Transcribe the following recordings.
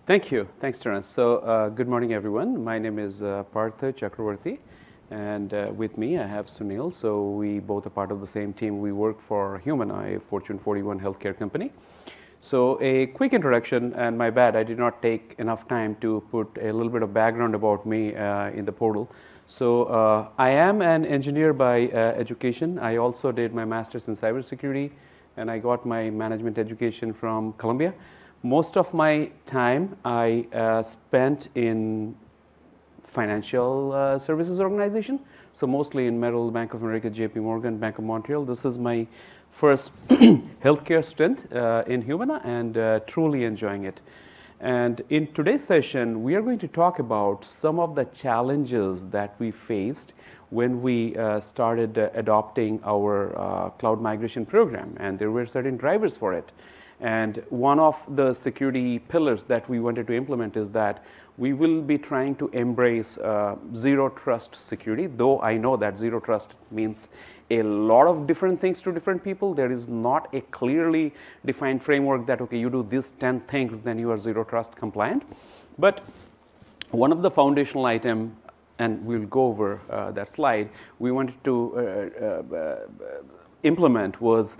Thank you. Thanks, Terence. So, good morning, everyone. My name is Partha Chakraborty, and with me I have Sunil. So, we both are part of the same team. We work for Humana, a Fortune 41 healthcare company. So, a quick introduction, and my bad, I did not take enough time to put a little bit of background about me in the portal. So, I am an engineer by education. I also did my master's in cybersecurity, and I got my management education from Columbia. Most of my time I spent in financial services organization. So mostly in Merrill, Bank of America, JP Morgan, Bank of Montreal. This is my first healthcare stint in Humana, and truly enjoying it. And in today's session, we are going to talk about some of the challenges that we faced when we started adopting our cloud migration program, and there were certain drivers for it. And one of the security pillars that we wanted to implement is that we will be trying to embrace zero trust security, though I know that zero trust means a lot of different things to different people. There is not a clearly defined framework that, okay, you do these 10 things, then you are zero trust compliant. But one of the foundational item, and we'll go over that slide, we wanted to implement was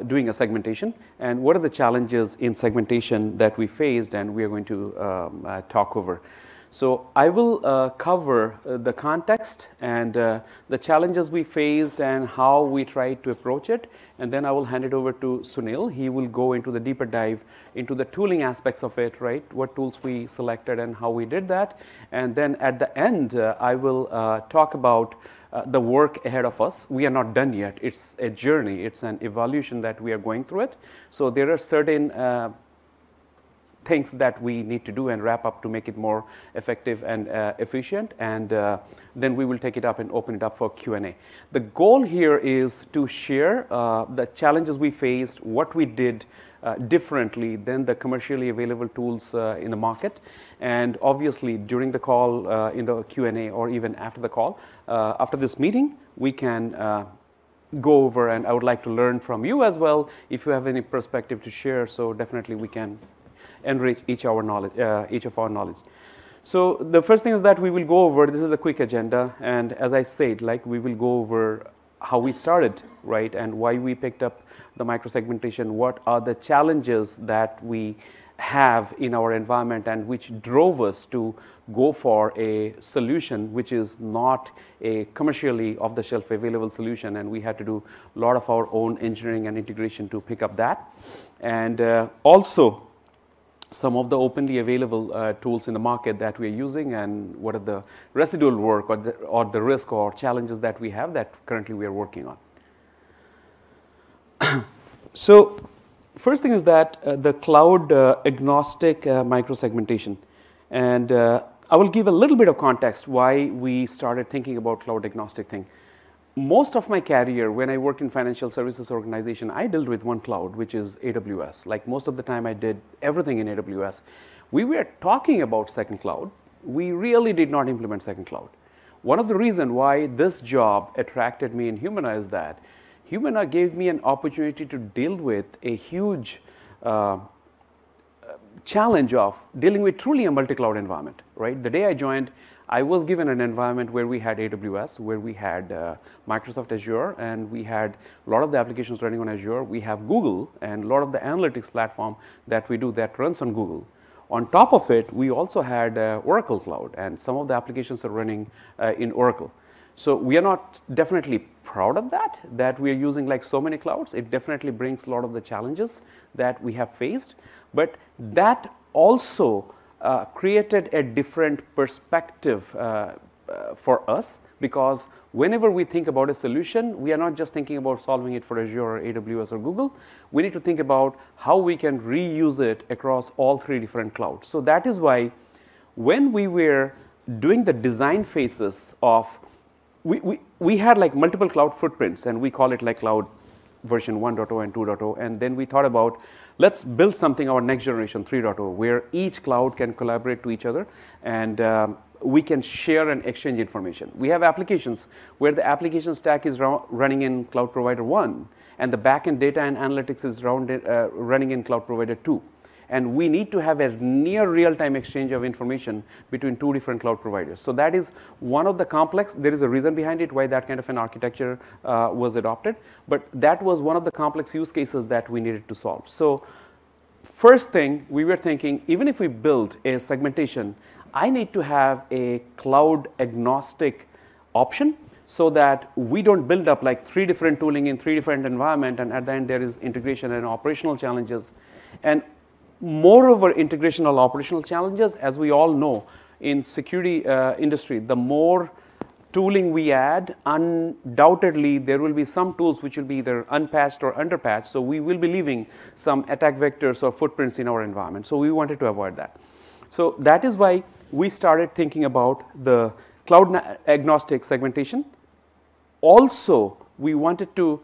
doing a segmentation, and what are the challenges in segmentation that we faced, and we are going to talk over. So I will cover the context and the challenges we faced and how we tried to approach it, and then I will hand it over to Sunil. He will go into the deeper dive into the tooling aspects of it, right? What tools we selected and how we did that, and then at the end I will talk about the work ahead of us. We are not done yet. It's a journey. It's an evolution that we are going through it. So there are certain things that we need to do and wrap up to make it more effective and efficient, and then we will take it up and open it up for Q&A. The goal here is to share the challenges we faced, what we did differently than the commercially available tools in the market, and obviously during the call, in the Q&A, or even after the call, after this meeting, we can go over, and I would like to learn from you as well if you have any perspective to share. So definitely we can enrich each of our knowledge. So the first thing is that we will go over, this is a quick agenda, and as I said, like, we will go over how we started, right, and why we picked up the micro-segmentation, what are the challenges that we have in our environment and which drove us to go for a solution which is not a commercially off-the-shelf available solution, and we had to do a lot of our own engineering and integration to pick up that. And also some of the openly available tools in the market that we are using, and what are the residual work or the risk or challenges that we have that currently we are working on. So first thing is that the cloud agnostic micro-segmentation, and I will give a little bit of context why we started thinking about cloud agnostic thing. Most of my career, when I worked in financial services organization, I dealt with one cloud, which is AWS. Like, most of the time I did everything in AWS. We were talking about second cloud. We really did not implement second cloud. One of the reasons why this job attracted me in Humana is that Humana gave me an opportunity to deal with a huge challenge of dealing with truly a multi-cloud environment, right? The day I joined, I was given an environment where we had AWS, where we had Microsoft Azure, and we had a lot of the applications running on Azure. We have Google, and a lot of the analytics platform that we do that runs on Google. On top of it, we also had Oracle Cloud, and some of the applications are running in Oracle. So we are not definitely proud of that we are using like so many clouds. It definitely brings a lot of the challenges that we have faced, but that also created a different perspective for us, because whenever we think about a solution, we are not just thinking about solving it for Azure or AWS or Google. We need to think about how we can reuse it across all three different clouds. So that is why when we were doing the design phases of, we had like multiple cloud footprints, and we call it like cloud version 1.0 and 2.0, and then we thought about, let's build something, our next generation 3.0, where each cloud can collaborate to each other, and we can share and exchange information. We have applications where the application stack is running in cloud provider 1, and the backend data and analytics is running in cloud provider 2. and we need to have a near real-time exchange of information between two different cloud providers. So that is one of the complex, there is a reason behind it why that kind of an architecture was adopted, but that was one of the complex use cases that we needed to solve. So first thing, we were thinking, even if we build a segmentation, I need to have a cloud-agnostic option so that we don't build up like 3 different tooling in 3 different environments, and at the end there is integration and operational challenges. And moreover, integrational operational challenges, as we all know, in security industry, the more tooling we add, undoubtedly there will be some tools which will be either unpatched or underpatched, so we will be leaving some attack vectors or footprints in our environment. So we wanted to avoid that. So that is why we started thinking about the cloud-agnostic segmentation. Also, we wanted to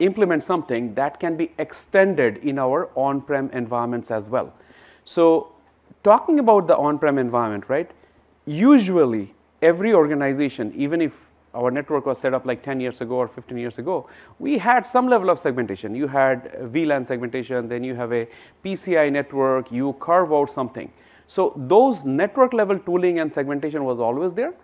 implement something that can be extended in our on-prem environments as well. So talking about the on-prem environment, right? Usually, every organization, even if our network was set up like 10 years ago or 15 years ago, we had some level of segmentation. You had VLAN segmentation, then you have a PCI network, you carve out something. So those network level tooling and segmentation was always there.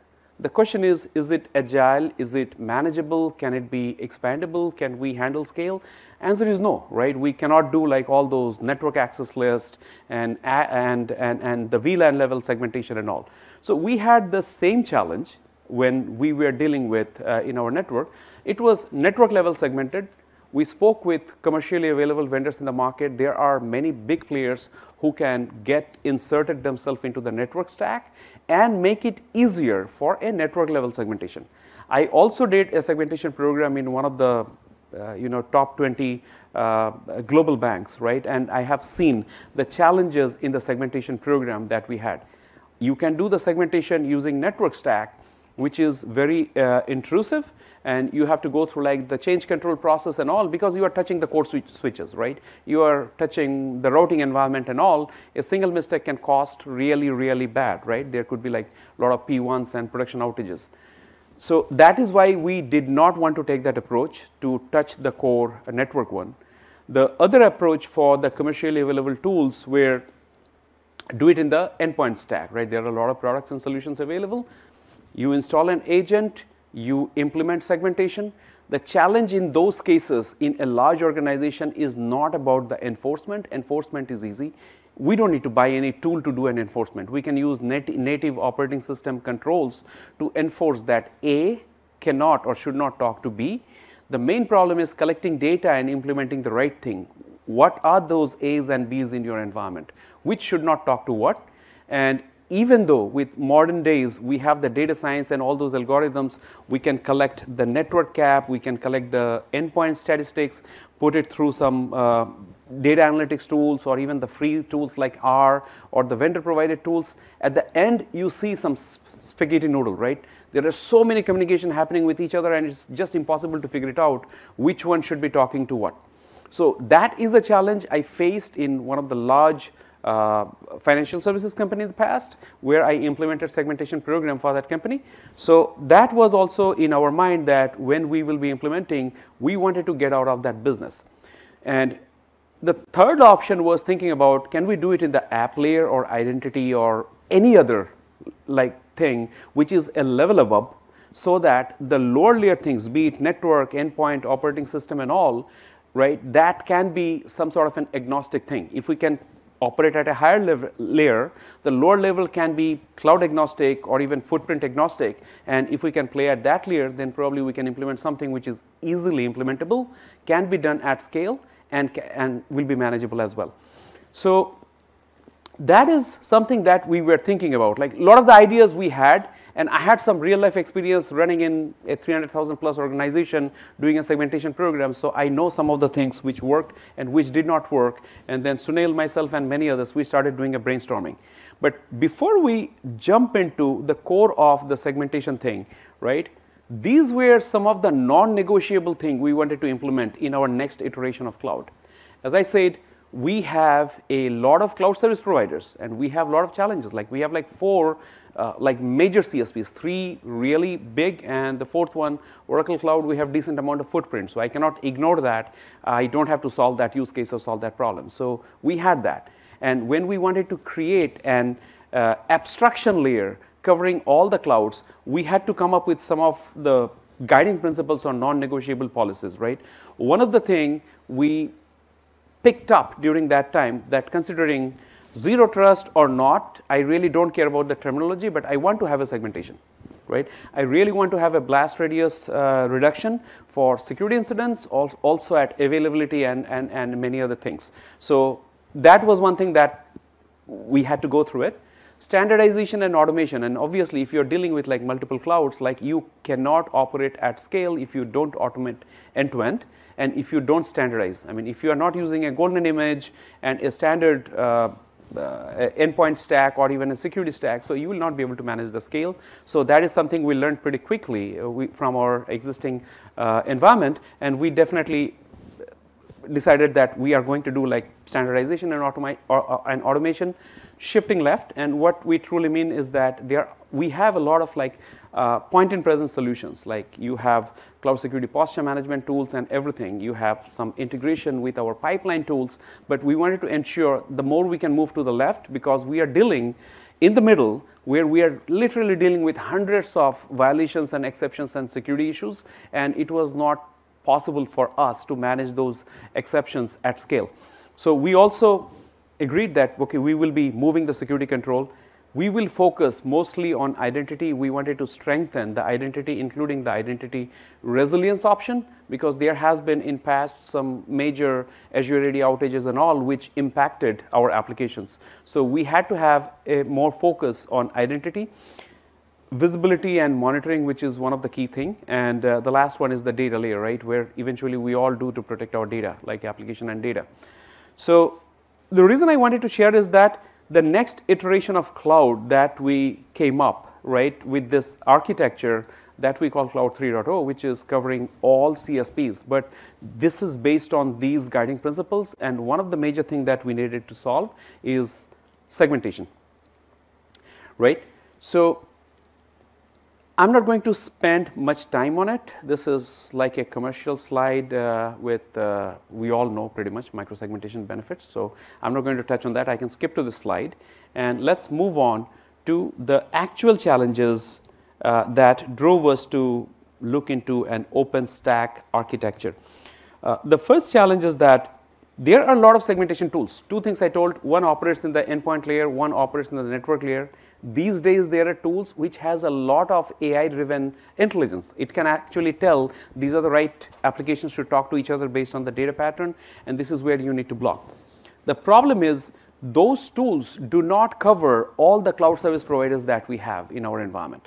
The question is it agile? Is it manageable? Can it be expandable? Can we handle scale? Answer is no, right? We cannot do like all those network access lists and the VLAN level segmentation and all. So we had the same challenge when we were dealing with in our network. It was network level segmented. We spoke with commercially available vendors in the market. There are many big players who can get inserted themselves into the network stack and make it easier for a network level segmentation. I also did a segmentation program in one of the top 20 global banks, right? And I have seen the challenges in the segmentation program that we had. You can do the segmentation using network stack, which is very intrusive, and you have to go through like the change control process and all, because you are touching the core switches, right? You are touching the routing environment and all. A single mistake can cost really, really bad, right? There could be like a lot of P1s and production outages. So that is why we did not want to take that approach to touch the core network one. The other approach for the commercially available tools were do it in the endpoint stack, right? There are a lot of products and solutions available. You install an agent, you implement segmentation. The challenge in those cases in a large organization is not about the enforcement. Enforcement is easy. We don't need to buy any tool to do an enforcement. We can use native operating system controls to enforce that A cannot or should not talk to B. The main problem is collecting data and implementing the right thing. What are those A's and B's in your environment? Which should not talk to what? And even though with modern days we have the data science and all those algorithms, we can collect the network cap, we can collect the endpoint statistics, put it through some data analytics tools or even the free tools like R or the vendor provided tools. At the end, you see some spaghetti noodle, right? There are so many communication happening with each other and it's just impossible to figure it out which one should be talking to what. So that is a challenge I faced in one of the large financial services company in the past, where I implemented segmentation program for that company. So that was also in our mind that when we will be implementing, we wanted to get out of that business. And the third option was thinking about, can we do it in the app layer or identity or any other like thing which is a level above, so that the lower layer things, be it network, endpoint, operating system and all, right, that can be some sort of an agnostic thing. If we can operate at a higher layer, the lower level can be cloud agnostic or even footprint agnostic, and if we can play at that layer, then probably we can implement something which is easily implementable, can be done at scale, and will be manageable as well. So that is something that we were thinking about. Like a lot of the ideas we had, and I had some real life experience running in a 300,000 plus organization doing a segmentation program, so I know some of the things which worked and which did not work. And then Sunil, myself and many others, we started doing a brainstorming. But before we jump into the core of the segmentation thing, right, these were some of the non-negotiable things we wanted to implement in our next iteration of cloud. As I said, we have a lot of cloud service providers and we have a lot of challenges. Like we have like 4 like major CSPs, 3 really big, and the 4th one, Oracle Cloud, we have decent amount of footprint. So I cannot ignore that. I don't have to solve that use case or solve that problem. So we had that. And when we wanted to create an abstraction layer covering all the clouds, we had to come up with some of the guiding principles or non-negotiable policies, right? One of the things we picked up during that time, that considering zero trust or not, I really don't care about the terminology, but I want to have a segmentation, right? I really want to have a blast radius reduction for security incidents, also at availability and many other things. So that was one thing that we had to go through it. Standardization and automation, and obviously if you're dealing with like multiple clouds, like you cannot operate at scale if you don't automate end to end, and if you don't standardize. I mean, if you are not using a golden image and a standard endpoint stack or even a security stack, so you will not be able to manage the scale. So that is something we learned pretty quickly from our existing environment, and we definitely decided that we are going to do like standardization and automation, shifting left. And what we truly mean is that we have a lot of like point and presence solutions. Like you have cloud security posture management tools and everything. You have some integration with our pipeline tools, but we wanted to ensure the more we can move to the left, because we are dealing in the middle where we are literally dealing with hundreds of violations and exceptions and security issues, and it was not possible for us to manage those exceptions at scale. So we also agreed that, okay, we will be moving the security control. We will focus mostly on identity. We wanted to strengthen the identity, including the identity resilience option, because there has been in past some major Azure AD outages and all which impacted our applications. So we had to have a more focus on identity, visibility and monitoring, which is one of the key things. And the last one is the data layer, right, where eventually we all do to protect our data, like application and data. So the reason I wanted to share is that the next iteration of cloud that we came up, right, with this architecture that we call Cloud 3.0, which is covering all CSPs. But this is based on these guiding principles. And one of the major things that we needed to solve is segmentation, right? So I'm not going to spend much time on it. This is like a commercial slide with, we all know pretty much micro-segmentation benefits. So I'm not going to touch on that. I can skip to this slide. And let's move on to the actual challenges that drove us to look into an open stack architecture. The first challenge is that there are a lot of segmentation tools. Two things I told: one operates in the endpoint layer, one operates in the network layer. These days there are tools which has a lot of AI-driven intelligence. It can actually tell these are the right applications to talk to each other based on the data pattern, and this is where you need to block. The problem is those tools do not cover all the cloud service providers that we have in our environment.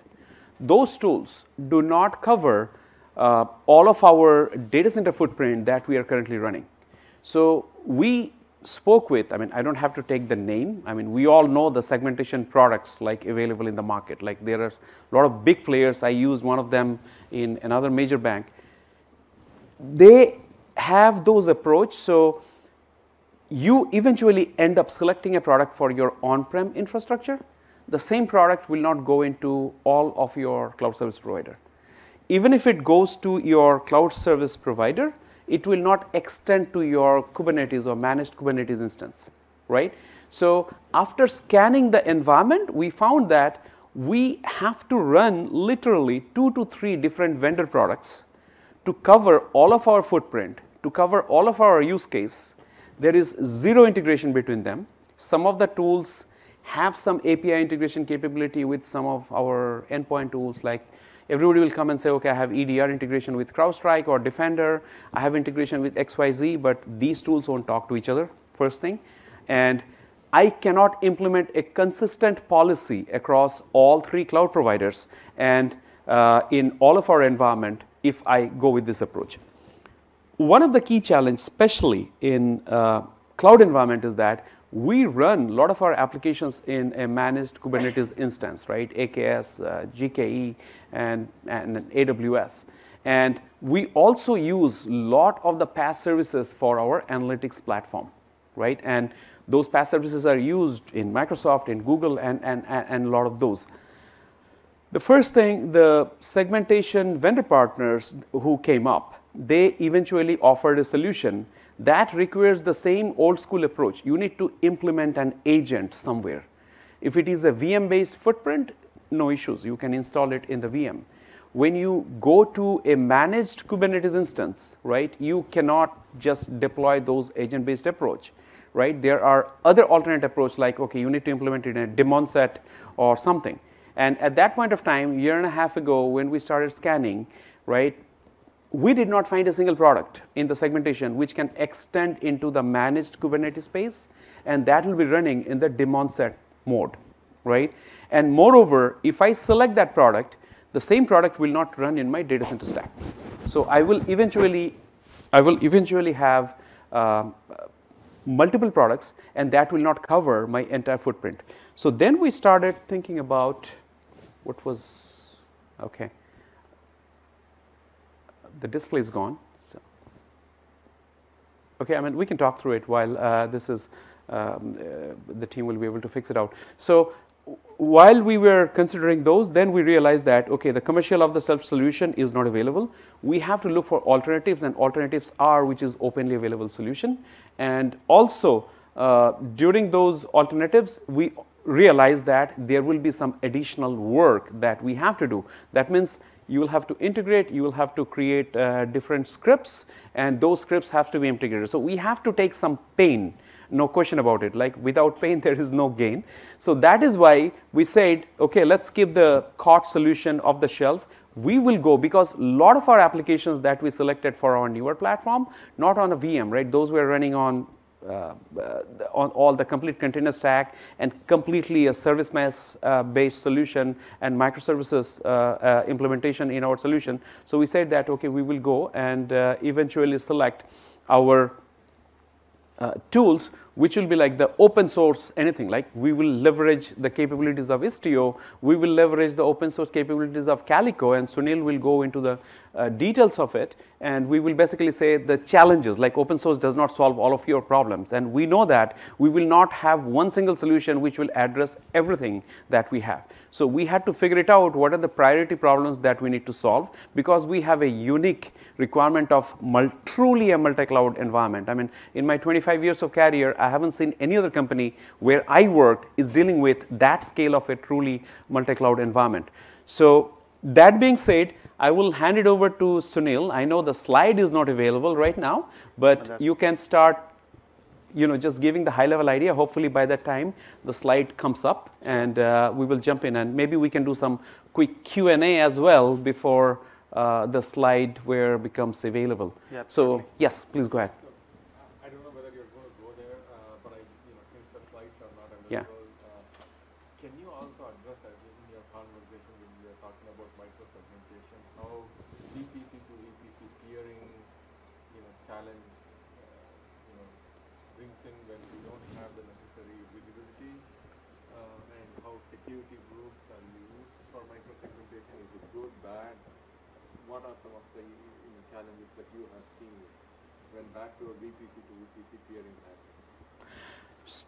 Those tools do not cover all of our data center footprint that we are currently running. So we spoke with, I mean, I don't have to take the name. I mean, we all know the segmentation products like available in the market. Like there are a lot of big players. I used one of them in another major bank. They have those approach. So you eventually end up selecting a product for your on-prem infrastructure. The same product will not go into all of your cloud service provider. Even if it goes to your cloud service provider, it will not extend to your Kubernetes or managed Kubernetes instance, right? So after scanning the environment, we found that we have to run literally 2 to 3 different vendor products to cover all of our footprint, to cover all of our use case. There is zero integration between them. Some of the tools have some API integration capability with some of our endpoint tools. Like everybody will come and say, okay, I have EDR integration with CrowdStrike or Defender. I have integration with XYZ, but these tools won't talk to each other, first thing. And I cannot implement a consistent policy across all 3 cloud providers and in all of our environment if I go with this approach. One of the key challenges, especially in cloud environment, is that we run a lot of our applications in a managed Kubernetes instance, right? AKS, GKE, and AWS. And we also use a lot of the PaaS services for our analytics platform, right? And those PaaS services are used in Microsoft, in Google, and a lot of those. The first thing, the segmentation vendor partners who came up, they eventually offered a solution that requires the same old school approach. You need to implement an agent somewhere. If it is a VM-based footprint, no issues. You can install it in the VM. When you go to a managed Kubernetes instance, right, you cannot just deploy those agent-based approach, right? There are other alternate approach like, okay, you need to implement it in a daemon set or something. And at that point of time, a year and a half ago, when we started scanning, right, we did not find a single product in the segmentation which can extend into the managed Kubernetes space, and that will be running in the daemon set mode, right? And moreover, if I select that product, the same product will not run in my data center stack. So I will eventually have multiple products, and that will not cover my entire footprint. So then we started thinking about what was, okay. The display is gone. So. Okay, I mean, we can talk through it while this is, the team will be able to fix it out. So while we were considering those, then we realized that, okay, the commercial of the self solution is not available. We have to look for alternatives, and alternatives are which is openly available solution. And also, during those alternatives, we realized that there will be some additional work that we have to do. That means you will have to integrate, you will have to create different scripts, and those scripts have to be integrated. So we have to take some pain, no question about it. Like without pain, there is no gain. So that is why we said, okay, let's keep the COT solution off the shelf. We will go, because a lot of our applications that we selected for our newer platform, not on a VM, right? Those were running on all the complete container stack and completely a service mesh based solution and microservices implementation in our solution. So we said that, okay, we will go and eventually select our tools which will be like the open source anything. Like we will leverage the capabilities of Istio, we will leverage the open source capabilities of Calico, and Sunil will go into the details of it, and we will basically say the challenges, like open source does not solve all of your problems, and we know that we will not have one single solution which will address everything that we have. So we had to figure it out, what are the priority problems that we need to solve, because we have a unique requirement of truly a multi-cloud environment. I mean, in my 25 years of career, I haven't seen any other company where I worked is dealing with that scale of a truly multi-cloud environment. So that being said, I will hand it over to Sunil. I know the slide is not available right now, but you can start, just giving the high-level idea. Hopefully by that time, the slide comes up, and we will jump in, and maybe we can do some quick Q&A as well before the slide becomes available. Yeah, so yes, please go ahead. So, I don't know whether you're going to go there, but since the slides are not available, yeah. Can you also address in your conversation when you are talking about micro-segmentation, how VPC to VPC peering, challenge, brings in when we don't have the necessary visibility, and how security groups are used for micro-segmentation? Is it good, bad? What are some of the challenges that you have seen when back to a VPC to VPC peering happens?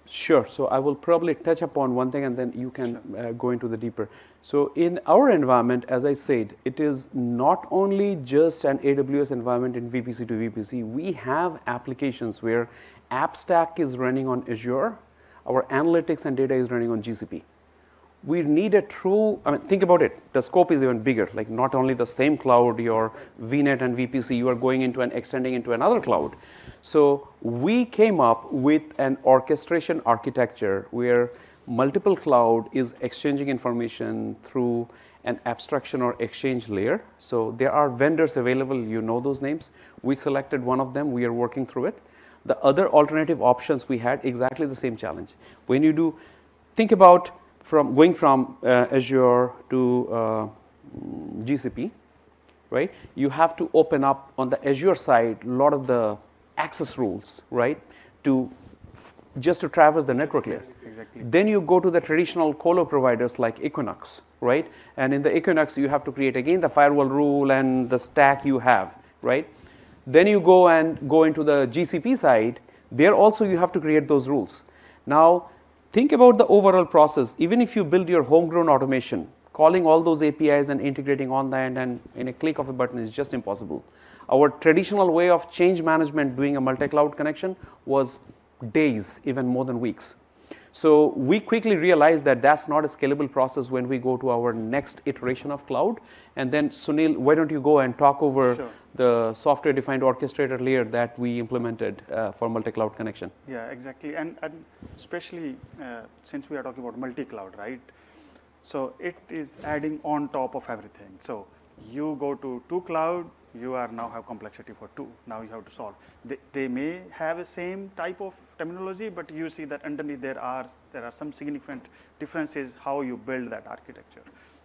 Sure. So I will probably touch upon one thing, and then you can go into the deeper. So in our environment, as I said, it is not only just an AWS environment in VPC to VPC. We have applications where app stack is running on Azure, our analytics and data is running on GCP. We need a true, think about it, the scope is even bigger, like not only the same cloud, your VNet and VPC, you are going into and extending into another cloud. So we came up with an orchestration architecture where multiple cloud is exchanging information through an abstraction or exchange layer. So there are vendors available, those names. We selected one of them, we are working through it. The other alternative options we had exactly the same challenge. When you think about going from Azure to GCP, right? You have to open up on the Azure side a lot of the access rules, right? Just to traverse the network layer. Yes, exactly. Then you go to the traditional colo providers like Equinox, right? And in the Equinox, you have to create again the firewall rule and the stack you have, right? Then you go into the GCP side. There also you have to create those rules. Now, think about the overall process. Even if you build your homegrown automation, calling all those APIs and integrating on that and in a click of a button is just impossible. Our traditional way of change management doing a multi-cloud connection was days, even more than weeks. So we quickly realized that that's not a scalable process when we go to our next iteration of cloud. And then Sunil, why don't you go and talk over the software-defined orchestrator layer that we implemented for multi-cloud connection? Yeah, exactly. And especially since we are talking about multi-cloud, right? So it is adding on top of everything. So you go to 2 cloud, you are now have complexity for 2. Now you have to solve. They may have the same type of terminology, but you see that underneath there are some significant differences how you build that architecture.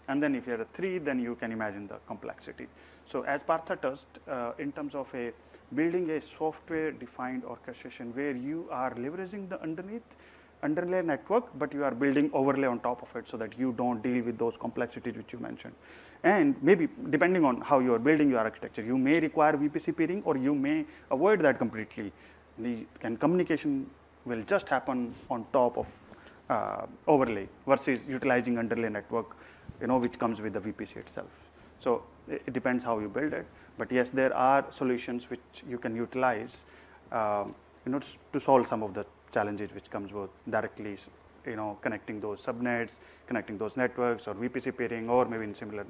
And then if you are a 3, then you can imagine the complexity. So as Partha touched, in terms of building a software-defined orchestration where you are leveraging the underlay network, but you are building overlay on top of it so that you don't deal with those complexities which you mentioned. And maybe depending on how you are building your architecture, you may require VPC peering or you may avoid that completely. And communication will just happen on top of overlay versus utilizing underlay network, which comes with the VPC itself. So it depends how you build it. But yes, there are solutions which you can utilize, to solve some of the challenges which comes with directly, connecting those subnets, connecting those networks, or VPC peering, or maybe in similar.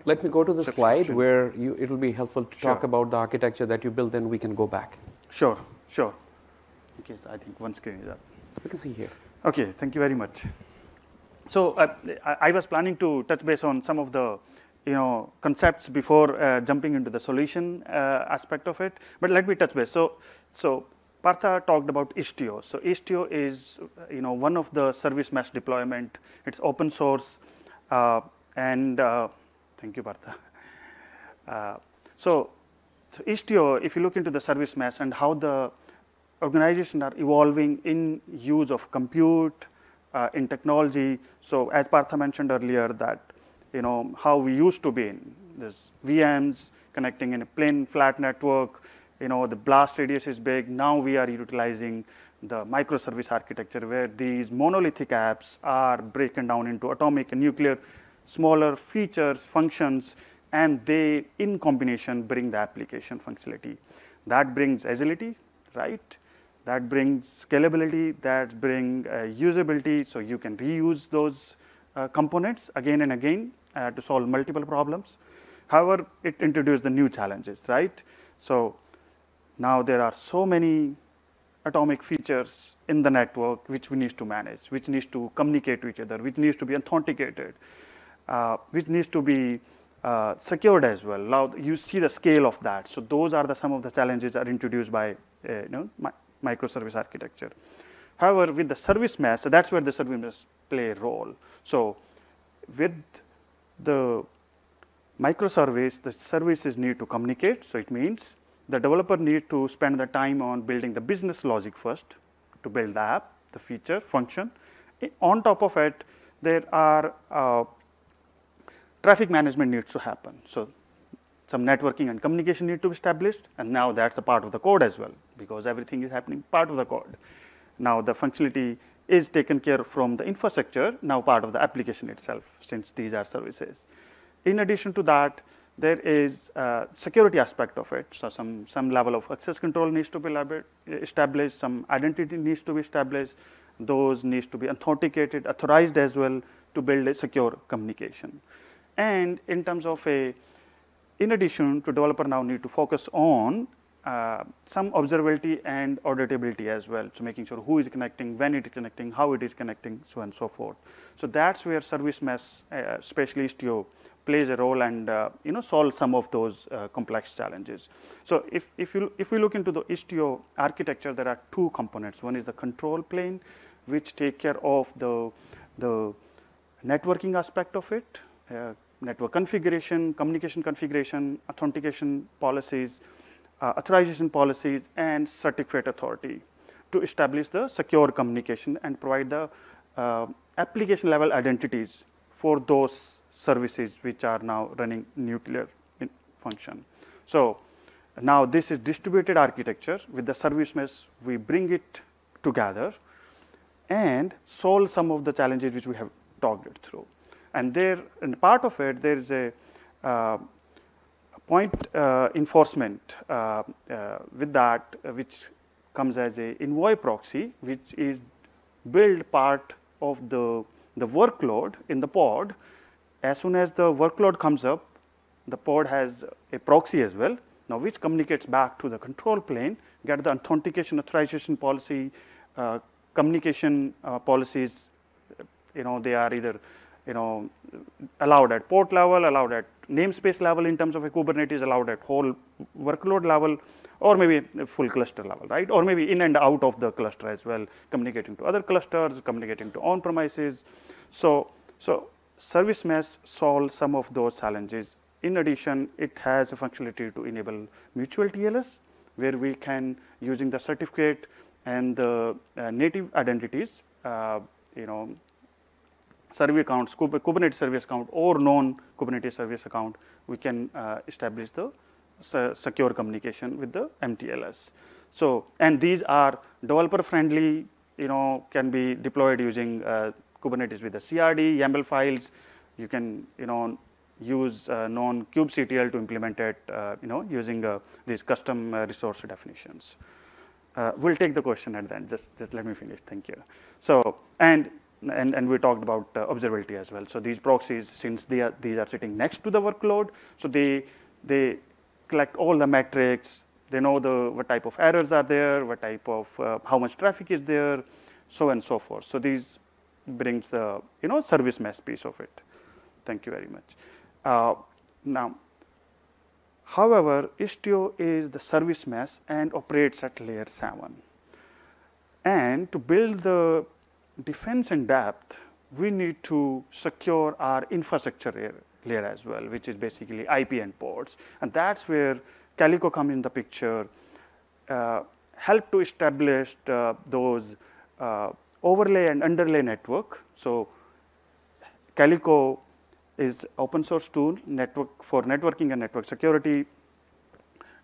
Let me go to the slide where it will be helpful to talk about the architecture that you built, then we can go back. Sure. Okay, so I think one screen is up. You can see here. Okay, thank you very much. So I was planning to touch base on some of the concepts before jumping into the solution aspect of it, but let me touch base. So Partha talked about Istio. So Istio is one of the service mesh deployment. It's open source, and thank you, Partha. So Istio, if you look into the service mesh and how the organizations are evolving in use of compute, in technology. So as Partha mentioned earlier, that how we used to be in this VMs connecting in a plain flat network. The blast radius is big. Now we are utilizing the microservice architecture where these monolithic apps are broken down into atomic and nuclear, smaller features, functions, and they in combination bring the application functionality. That brings agility, right? That brings scalability, that brings usability, so you can reuse those components again and again to solve multiple problems. However, it introduced the new challenges, right? So now there are so many atomic features in the network which we need to manage, which needs to communicate to each other, which needs to be authenticated, which needs to be secured as well. Now you see the scale of that. So those are some of the challenges that are introduced by microservice architecture. However, with the service mesh, so that's where the service mesh play a role. So with the microservice, the services need to communicate. So it means the developer needs to spend the time on building the business logic first to build the app, the feature, function. On top of it, there are traffic management needs to happen. So some networking and communication need to be established, and now that's a part of the code as well, because everything is happening part of the code. Now the functionality is taken care of from the infrastructure, now part of the application itself, since these are services. In addition to that, there is a security aspect of it. So some level of access control needs to be established, some identity needs to be established, those needs to be authenticated, authorized as well to build a secure communication. And in terms of in addition to developer now need to focus on some observability and auditability as well. So making sure who is connecting, when it is connecting, how it is connecting, so on and so forth. So that's where service mesh, especially Istio, plays a role and solve some of those complex challenges. So if we look into the Istio architecture, there are 2 components. One is the control plane, which take care of the networking aspect of it, network configuration, communication configuration, authentication policies, authorization policies, and certificate authority to establish the secure communication and provide the application level identities for those services which are now running nuclear function. So now this is distributed architecture. With the service mesh, we bring it together and solve some of the challenges which we have talked it through. And there, in part of it, there is a point enforcement with that, which comes as a envoy proxy, which is build part of the workload in the pod. As soon as the workload comes up, the pod has a proxy as well, now which communicates back to the control plane, get the authentication authorization policy, communication policies. They are either allowed at port level, allowed at namespace level in terms of a Kubernetes, allowed at whole workload level, or maybe a full cluster level, right? Or maybe in and out of the cluster as well, communicating to other clusters, communicating to on-premises. So service mesh solves some of those challenges. In addition, it has a functionality to enable mutual TLS, where we can, using the certificate and the native identities, service accounts, Kubernetes service account or non-Kubernetes service account, we can establish the secure communication with the MTLS. So, and these are developer friendly, can be deployed using Kubernetes with the CRD, YAML files. You can, use non-kubectl to implement it, using these custom resource definitions. We'll take the question at the end. Just let me finish. Thank you. So, and we talked about observability as well. So these proxies, since these are sitting next to the workload, so they collect all the metrics. They know what type of errors are there, what type of how much traffic is there, so on and so forth. So these brings the service mesh piece of it. Thank you very much. Now, however, Istio is the service mesh and operates at layer 7. And to build the defense in depth, we need to secure our infrastructure layer as well, which is basically IP and ports. And that's where Calico comes in the picture, help to establish those overlay and underlay network. So Calico is open source tool for networking and network security.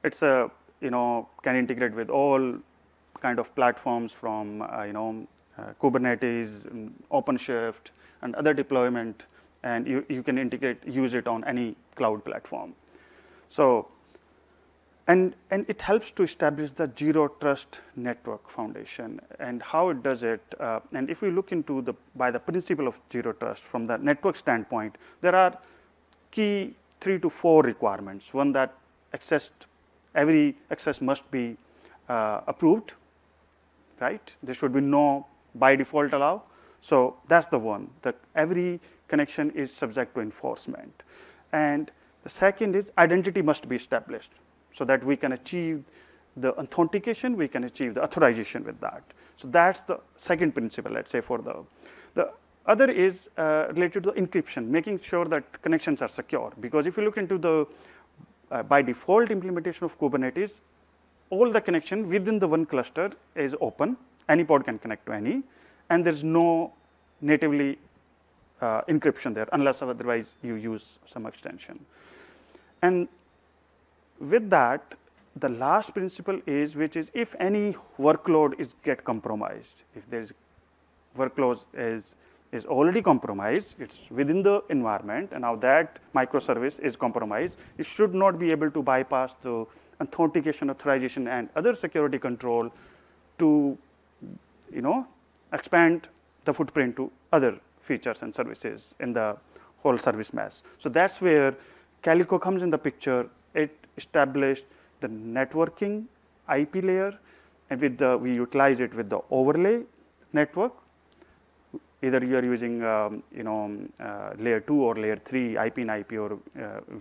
It's a can integrate with all kind of platforms from Kubernetes, OpenShift, and other deployment, and you can use it on any cloud platform. So, and it helps to establish the zero trust network foundation. And how it does it, and if we look into by the principle of zero trust from the network standpoint, there are key 3 to 4 requirements. One, that every access must be approved, right? There should be no by default allow. So that's the one, that every connection is subject to enforcement. And the second is identity must be established so that we can achieve the authentication, we can achieve the authorization with that. So that's the second principle, let's say, for the other is related to encryption, making sure that connections are secure. Because if you look into the by default implementation of Kubernetes, all the connection within the one cluster is open. Any pod can connect to any, and there's no natively encryption there, unless otherwise you use some extension. And with that, the last principle is, which is if any workload get compromised, if there's workload is already compromised, it's within the environment, and now that microservice is compromised, it should not be able to bypass the authentication, authorization, and other security control to expand the footprint to other features and services in the whole service mesh. So that's where Calico comes in the picture. It established the networking IP layer, and we utilize it with the overlay network. Either you are using layer 2 or layer 3 IP and IP or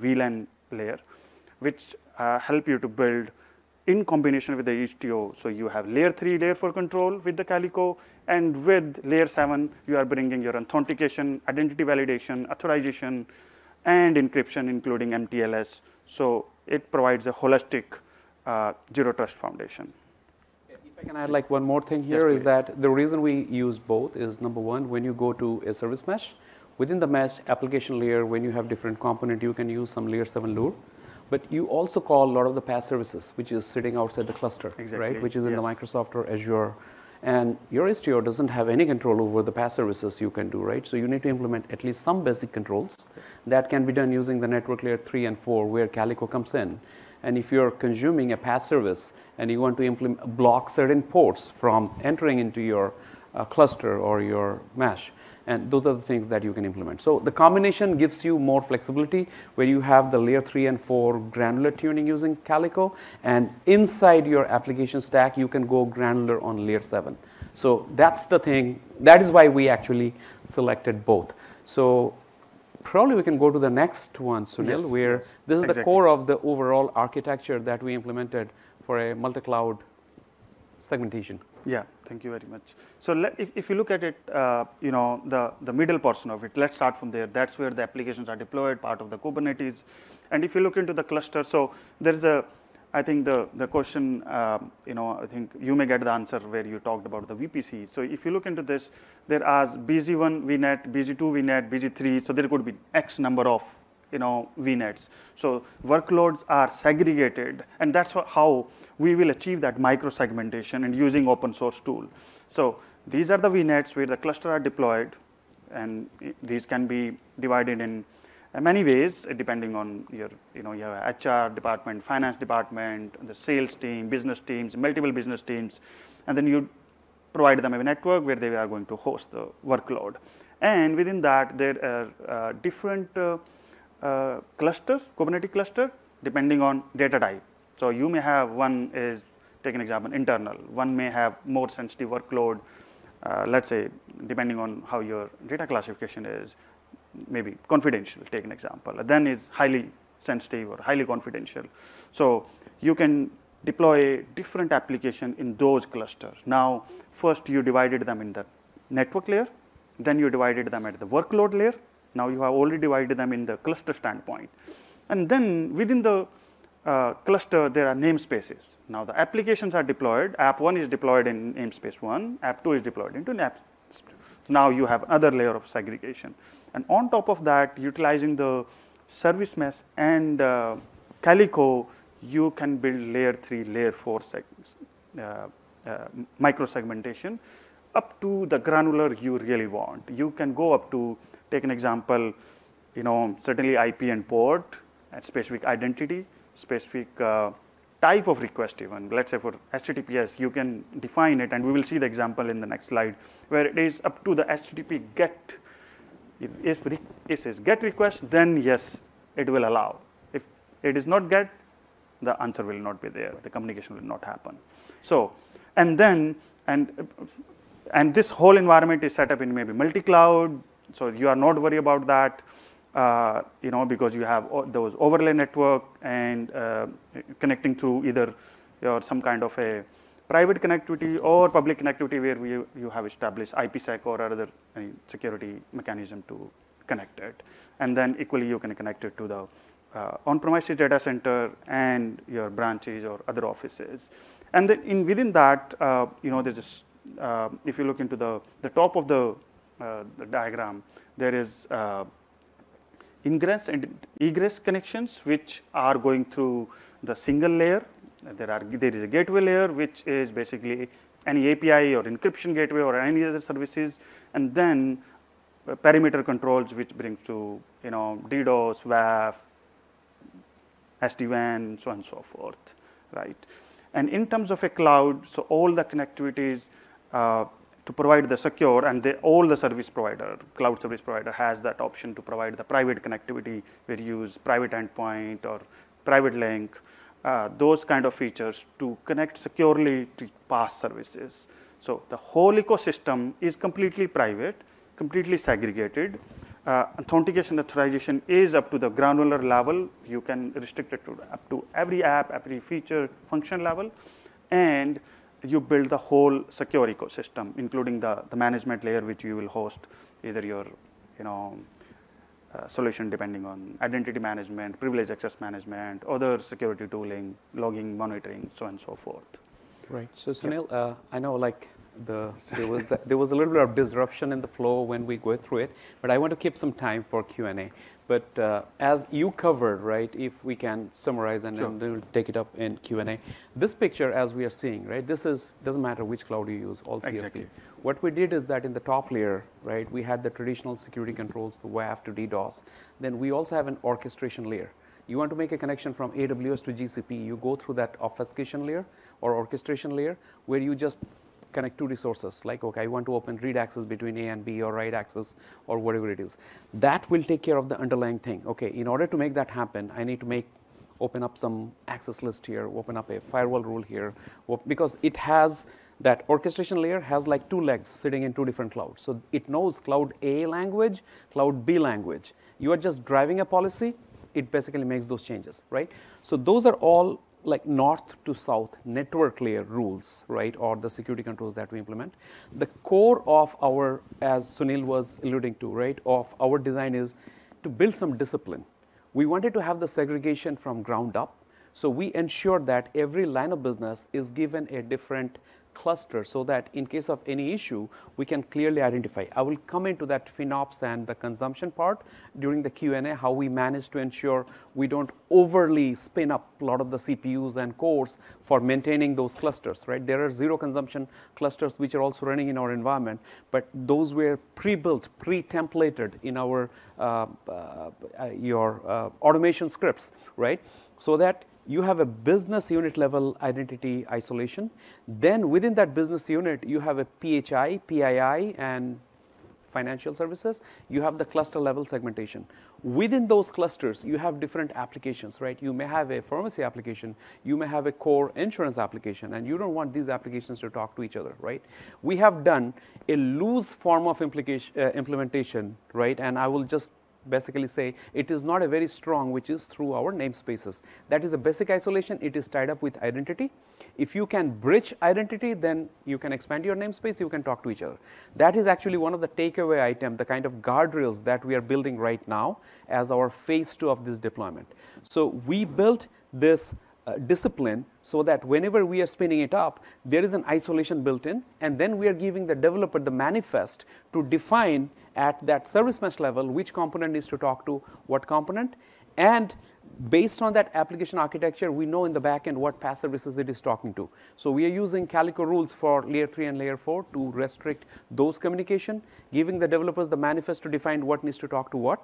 VLAN layer, which help you to build in combination with the Istio. So you have layer 3 layer for control with the Calico, and with layer 7 you are bringing your authentication, identity validation, authorization, and encryption, including MTLS. So it provides a holistic zero trust foundation. If I can add like one more thing here, is that the reason we use both is, number one, when you go to a service mesh, within the mesh application layer, when you have different component, you can use some layer 7 lure. But you also call a lot of the PaaS services, which is sitting outside the cluster, right? Which is in the Microsoft or Azure. And your STO doesn't have any control over the PaaS services you can do, right? So you need to implement at least some basic controls that can be done using the network layer 3 and 4 where Calico comes in. And if you're consuming a PaaS service and you want to block certain ports from entering into your cluster or your mesh, and those are the things that you can implement. So the combination gives you more flexibility where you have the layer 3 and 4 granular tuning using Calico, and inside your application stack you can go granular on layer 7. So that's the thing. That is why we actually selected both. So probably we can go to the next one, Sunil, yes, where yes, this is exactly. the core of the overall architecture that we implemented for a multi-cloud segmentation. Yeah, thank you very much. So if you look at it, the middle portion of it, let's start from there. That's where the applications are deployed, part of the Kubernetes. And if you look into the cluster, so there's I think the question, I think you may get the answer where you talked about the VPC. So if you look into this, there are BG1 VNet, BG2 VNet, BG3. So there could be X number of VNets. So workloads are segregated, and that's how we will achieve that micro-segmentation and using open source tool. So these are the VNets where the cluster are deployed, and these can be divided in many ways depending on your, you have HR department, finance department, the sales team, business teams, multiple business teams, and then you provide them a network where they are going to host the workload. And within that, there are different clusters, Kubernetes cluster, depending on data type. So you may have one is, take an example, internal. One may have more sensitive workload, let's say, depending on how your data classification is, maybe confidential, take an example. Then is highly sensitive or highly confidential. So you can deploy different application in those clusters. Now, first you divided them in the network layer, then you divided them at the workload layer. Now you have already divided them in the cluster standpoint. And then within the cluster, there are namespaces. Now the applications are deployed. App 1 is deployed in namespace 1. App 2 is deployed into namespace 2. So now you have another layer of segregation. And on top of that, utilizing the service mesh and Calico, you can build layer 3, layer 4 micro-segmentation up to the granular you really want. You can go up to, take an example, certainly IP and port and specific identity, specific type of request even. Let's say for HTTPS, you can define it, and we will see the example in the next slide, where it is up to the HTTP GET. If it says GET request, then yes, it will allow. If it is not GET, the answer will not be there. The communication will not happen. So, and then, and this whole environment is set up in maybe multi-cloud, so you are not worried about that. Because you have those overlay network and connecting through either some kind of a private connectivity or public connectivity where you have established IPsec or other security mechanism to connect it. And then equally you can connect it to the on-premises data center and your branches or other offices. And then within that, there's if you look into the top of the diagram, there is ingress and egress connections which are going through the single layer. There is a gateway layer which is basically any API or encryption gateway or any other services, and then perimeter controls which brings to DDoS, WAF, SD-WAN, so on and so forth, right? And in terms of a cloud, so all the connectivities to provide the secure, and all the service provider, cloud service provider has that option to provide the private connectivity where you use private endpoint or private link, those kind of features to connect securely to PaaS services. So the whole ecosystem is completely private, completely segregated. Authentication, authorization is up to the granular level. You can restrict it to up to every app, every feature, function level, and you build the whole secure ecosystem, including the management layer, which you will host either your solution depending on identity management, privilege access management, other security tooling, logging, monitoring, so on and so forth. Right. So Sunil, I know there was a little bit of disruption in the flow when we go through it, but I want to keep some time for Q&A. But as you covered, right, if we can summarize and Sure. then we'll take it up in Q&A. This picture, as we are seeing, right, doesn't matter which cloud you use, all CSP. Exactly. What we did is that in the top layer, right, we had the traditional security controls, the WAF to DDoS. Then we also have an orchestration layer. You want to make a connection from AWS to GCP, you go through that obfuscation layer or orchestration layer where you just connect two resources, like, okay, I want to open read access between A and B or write access or whatever it is. That will take care of the underlying thing. Okay, in order to make that happen, I need to open up some access list here, open up a firewall rule here, because it has, that orchestration layer has like two legs sitting in two different clouds. So it knows cloud A language, cloud B language. You are just driving a policy, it basically makes those changes, right? So those are all like north to south network layer rules, right, or the security controls that we implement. The core of our, as Sunil was alluding to, right, of our design is to build some discipline. We wanted to have the segregation from ground up, so we ensure that every line of business is given a different cluster so that in case of any issue, we can clearly identify. I will come into that FinOps and the consumption part during the Q&A, how we manage to ensure we don't overly spin up a lot of the CPUs and cores for maintaining those clusters, right? There are zero consumption clusters which are also running in our environment, but those were pre-built, pre-templated in our automation scripts, right? So that you have a business unit level identity isolation. Then within that business unit, you have a PHI, PII, and financial services. You have the cluster level segmentation. Within those clusters, you have different applications, right? You may have a pharmacy application, you may have a core insurance application, and you don't want these applications to talk to each other, right? We have done a loose form of implementation, right? And I will just basically say it is not a very strong, which is through our namespaces. That is a basic isolation. It is tied up with identity. If you can bridge identity, then you can expand your namespace, you can talk to each other. That is actually one of the takeaway item, the kind of guardrails that we are building right now as our phase 2 of this deployment. So we built this discipline so that whenever we are spinning it up, there is an isolation built in, and then we are giving the developer the manifest to define at that service mesh level which component needs to talk to what component, and based on that application architecture, we know in the back end what PaaS services it is talking to. So we are using Calico rules for layer 3 and layer 4 to restrict those communication, giving the developers the manifest to define what needs to talk to what.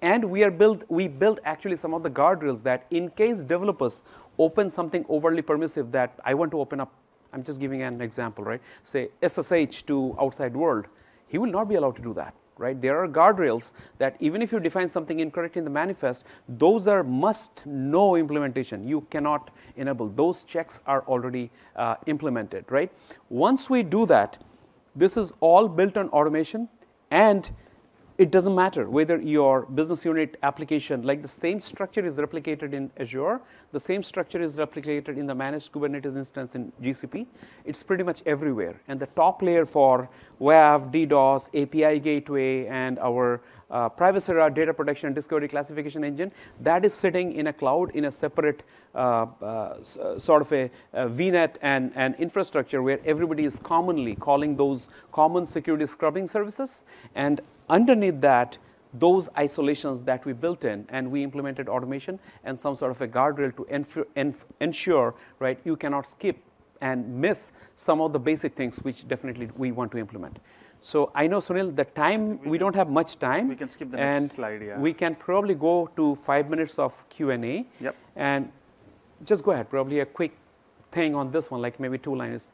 And we built actually some of the guardrails that in case developers open something overly permissive that I want to open up, I'm just giving an example, right? Say SSH to outside world, he will not be allowed to do that. Right? There are guardrails that even if you define something incorrect in the manifest, those are must-know implementation. You cannot enable. Those checks are already implemented, right? Once we do that, this is all built on automation, and it doesn't matter whether your business unit application, like the same structure is replicated in Azure, the same structure is replicated in the managed Kubernetes instance in GCP. It's pretty much everywhere. And the top layer for WAF, DDoS, API gateway, and our Parthasarathi data protection and discovery classification engine, that is sitting in a cloud in a separate sort of a VNet and infrastructure where everybody is commonly calling those common security scrubbing services. And underneath that, those isolations that we built in, and we implemented automation and some sort of a guardrail to ensure, right, you cannot skip and miss some of the basic things which definitely we want to implement. So I know, Sunil, the time, we don't have much time. We can skip the next slide, yeah. We can probably go to 5 minutes of Q&A. Yep. And just go ahead, probably a quick thing on this one, like maybe 2 lines.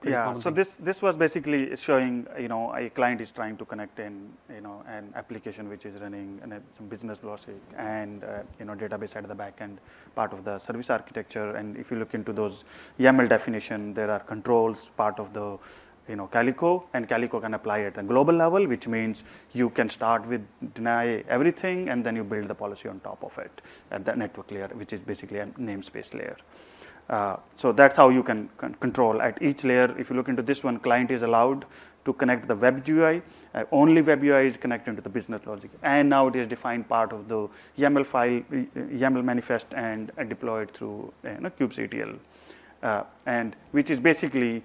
Yeah, so this was basically showing, a client is trying to connect in, an application which is running and some business logic and, database at the back end, part of the service architecture. And if you look into those YAML definition, there are controls, part of the, Calico, and Calico can apply at the global level, which means you can start with deny everything, and then you build the policy on top of it at the network layer, which is basically a namespace layer. So that's how you can control at each layer. If you look into this one, client is allowed to connect the web GUI. Only web UI is connected to the business logic. And now it is defined part of the YAML file, YAML manifest, and deployed through kubectl. And which is basically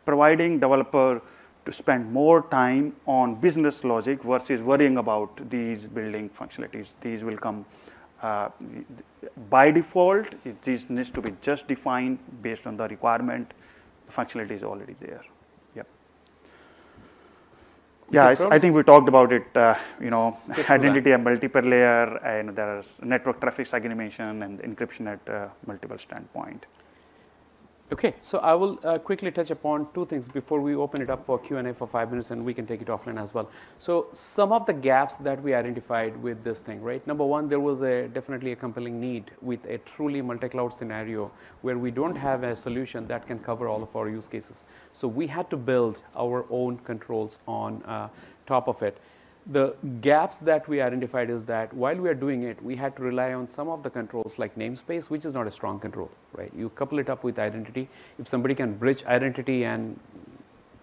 providing developer to spend more time on business logic versus worrying about these building functionalities. These will come by default. These needs to be just defined based on the requirement. The functionality is already there. Yep. Yeah, I think we talked about it. Identity and multiple layer, and there's network traffic segmentation and encryption at multiple standpoint. Okay, so I will quickly touch upon two things before we open it up for Q&A for 5 minutes, and we can take it offline as well. So some of the gaps that we identified with this thing, right? Number one, there was definitely a compelling need with a truly multi-cloud scenario where we don't have a solution that can cover all of our use cases. So we had to build our own controls on top of it. The gaps that we identified is that while we are doing it, we had to rely on some of the controls like namespace, which is not a strong control, right? You couple it up with identity. If somebody can bridge identity and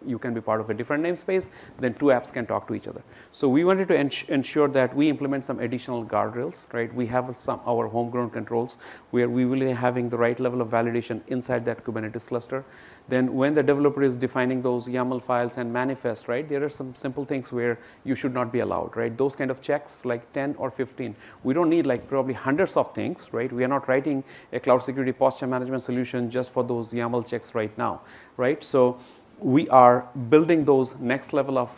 you can be part of a different namespace, then two apps can talk to each other. So we wanted to ensure that we implement some additional guardrails, right? We have our homegrown controls where we will be having the right level of validation inside that Kubernetes cluster. Then when the developer is defining those YAML files and manifest, right, there are some simple things where you should not be allowed, right? Those kind of checks like 10 or 15. We don't need like probably hundreds of things, right? We are not writing a cloud security posture management solution just for those YAML checks right now, right? So we are building those next level of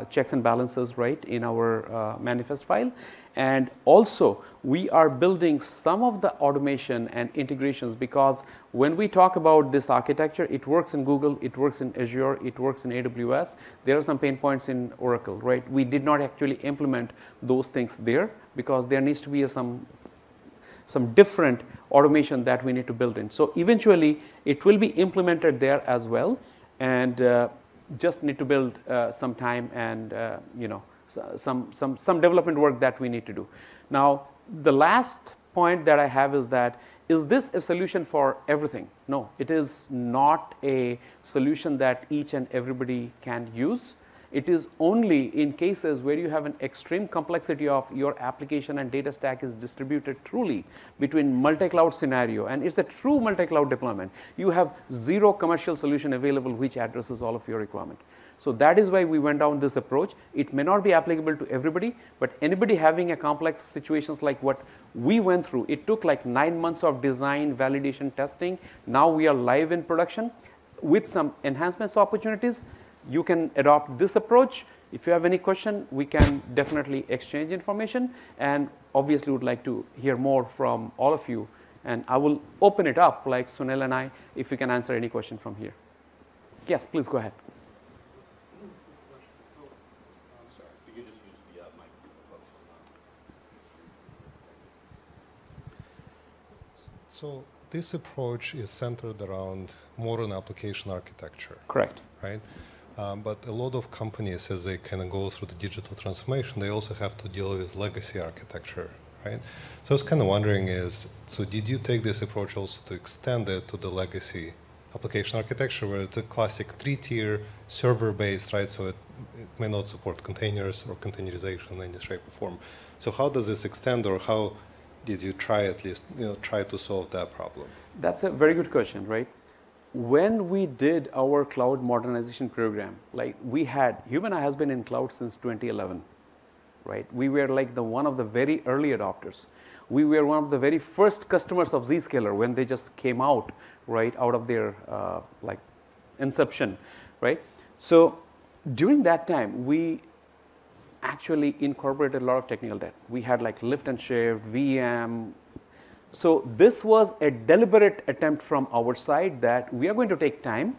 checks and balances, right, in our manifest file. And also, we are building some of the automation and integrations, because when we talk about this architecture, it works in Google, it works in Azure, it works in AWS. There are some pain points in Oracle, right? We did not actually implement those things there because there needs to be some different automation that we need to build in. So eventually, it will be implemented there as well. And just need to build some time and some development work that we need to do. Now, the last point that I have is that, is this a solution for everything? No, it is not a solution that each and everybody can use. It is only in cases where you have an extreme complexity of your application and data stack is distributed truly between multi-cloud scenario, and it's a true multi-cloud deployment. You have zero commercial solution available which addresses all of your requirement. So that is why we went down this approach. It may not be applicable to everybody, but anybody having a complex situations like what we went through, it took like 9 months of design, validation, testing. Now we are live in production with some enhancements opportunities. You can adopt this approach. If you have any question, we can definitely exchange information, and obviously would like to hear more from all of you. And I will open it up like Sunil and I, if you can answer any question from here. Yes, please go ahead. Sorry, if you could just use the mic. So this approach is centered around modern application architecture. Correct. Right? But a lot of companies, as they kind of go through the digital transformation, they also have to deal with legacy architecture, right? So I was kind of wondering so did you take this approach also to extend it to the legacy application architecture, where it's a classic 3-tier server-based, right? So it may not support containers or containerization in any shape or form. So how does this extend, or how did you try at least, try to solve that problem? That's a very good question, right? When we did our cloud modernization program, like Humana has been in cloud since 2011, right? We were like one of the very early adopters. We were one of the very first customers of Zscaler when they just came out, right, out of their inception, right? So during that time, we actually incorporated a lot of technical debt. We had like lift and shift, VM. So this was a deliberate attempt from our side that we are going to take time,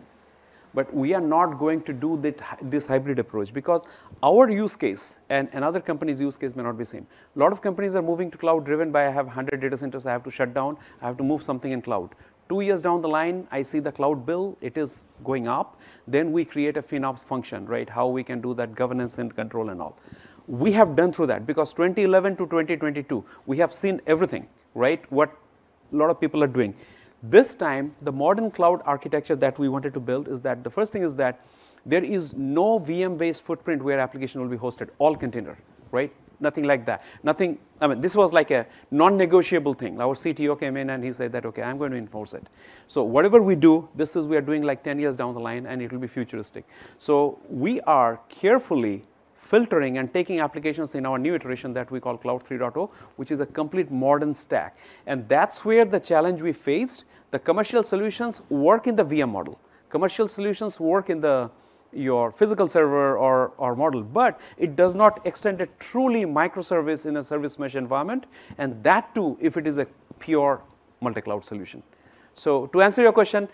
but we are not going to do this hybrid approach, because our use case and another company's use case may not be same. A lot of companies are moving to cloud driven by, I have 100 data centers, I have to shut down, I have to move something in cloud. 2 years down the line, I see the cloud bill, it is going up. Then we create a FinOps function, right? How we can do that governance and control and all. We have done through that, because 2011 to 2022, we have seen everything, right? What a lot of people are doing. This time, the modern cloud architecture that we wanted to build is that the first thing is that there is no VM-based footprint where application will be hosted, all container, right? nothing like that. Nothing, I mean, this was like a non-negotiable thing. Our CTO came in and he said that, okay, I'm going to enforce it. So whatever we do, we are doing like 10 years down the line, and it will be futuristic. So we are carefully filtering and taking applications in our new iteration that we call Cloud 3.0, which is a complete modern stack. And that's where the challenge we faced. The commercial solutions work in the VM model. Commercial solutions work in your physical server or model, but it does not extend a truly microservice in a service mesh environment, and that too if it is a pure multi-cloud solution. So to answer your question,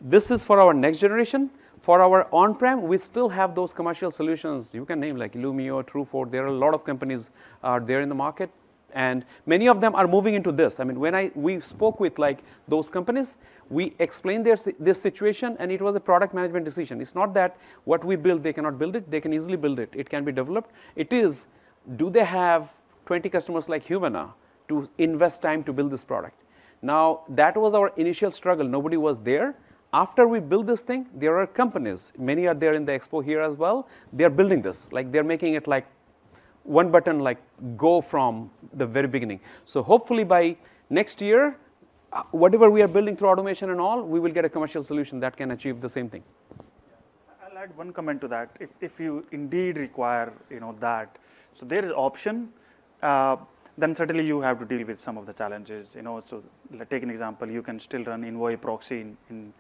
this is for our next generation. For our on-prem, we still have those commercial solutions. You can name like Illumio, True4. There are a lot of companies are there in the market, and many of them are moving into this. I mean, when we spoke with like those companies, we explained this situation, and it was a product management decision. It's not that what we build, they cannot build it. They can easily build it. It can be developed. It is, do they have 20 customers like Humana to invest time to build this product? Now, that was our initial struggle. Nobody was there. After we build this thing, there are companies. Many are there in the expo here as well. They're building this. Like they're making it like one button, like go from the very beginning. So hopefully by next year, whatever we are building through automation and all, we will get a commercial solution that can achieve the same thing. I'll add one comment to that. If you indeed require that, so there is option. Then certainly you have to deal with some of the challenges. So take an example. You can still run Envoy proxy in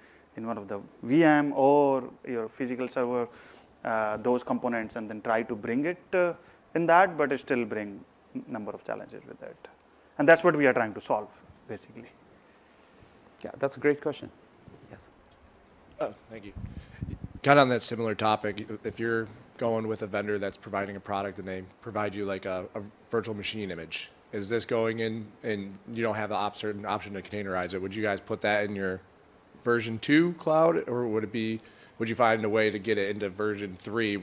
one of the VM or your physical server, those components, and then try to bring it in that, but it still bring number of challenges with it. And that's what we are trying to solve, basically. Yeah, that's a great question. Yes. Oh, thank you. Kind of on that similar topic, if you're going with a vendor that's providing a product and they provide you like a virtual machine image, is this going in and you don't have the option to containerize it? Would you guys put that in your version 2 cloud, or would you find a way to get it into version 3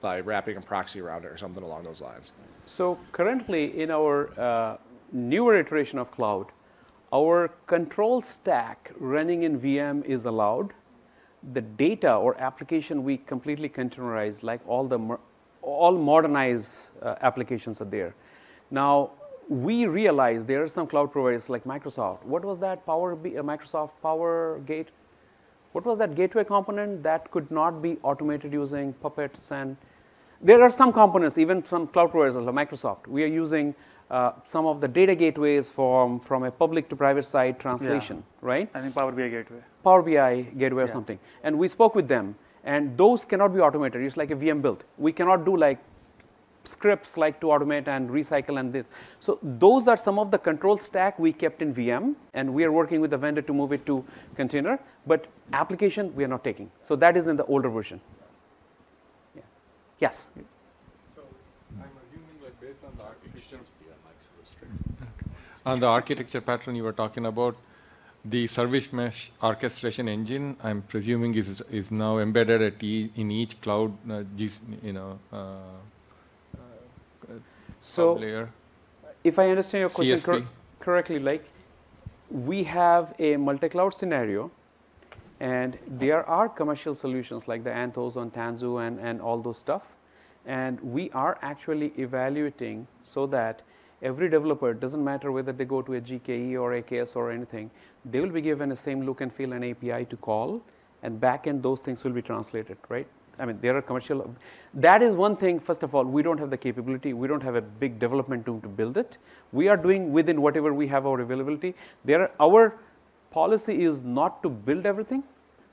by wrapping a proxy around it or something along those lines? So currently in our newer iteration of cloud, our control stack running in VM is allowed. The data or application we completely containerize, like all modernized applications are there. Now, we realize there are some cloud providers like Microsoft. What was that Microsoft Power Gate? What was that gateway component that could not be automated using puppets? And there are some components, even some cloud providers like Microsoft. We are using some of the data gateways from a public to private side translation, right? I think Power BI gateway. Power BI gateway or something. And we spoke with them, and those cannot be automated. It's like a VM build. We cannot do like scripts like to automate and recycle and this. So those are some of the control stack we kept in VM, and we are working with the vendor to move it to container, but application we are not taking. So that is in the older version. Yeah. Yes? So I'm assuming like based on the architecture, on the architecture pattern you were talking about, the service mesh orchestration engine, I'm presuming is now embedded in each cloud, so layer. If I understand your question correctly, like we have a multi-cloud scenario, and there are commercial solutions like the Anthos on Tanzu and all those stuff, and we are actually evaluating so that every developer, doesn't matter whether they go to a GKE or AKS or anything, they will be given the same look and feel and API to call, and back end those things will be translated, right? I mean, there are commercial. That is one thing. First of all, we don't have the capability. We don't have a big development team to build it. We are doing within whatever we have our availability. Our policy is not to build everything,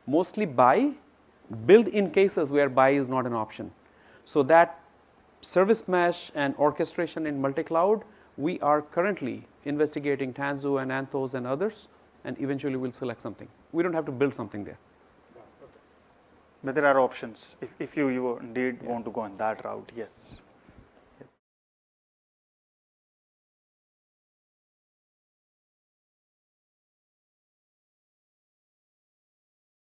mostly buy, build in cases where buy is not an option. So that service mesh and orchestration in multi-cloud, we are currently investigating Tanzu and Anthos and others, and eventually we'll select something. We don't have to build something there. But there are options. If you indeed want to go on that route, yes.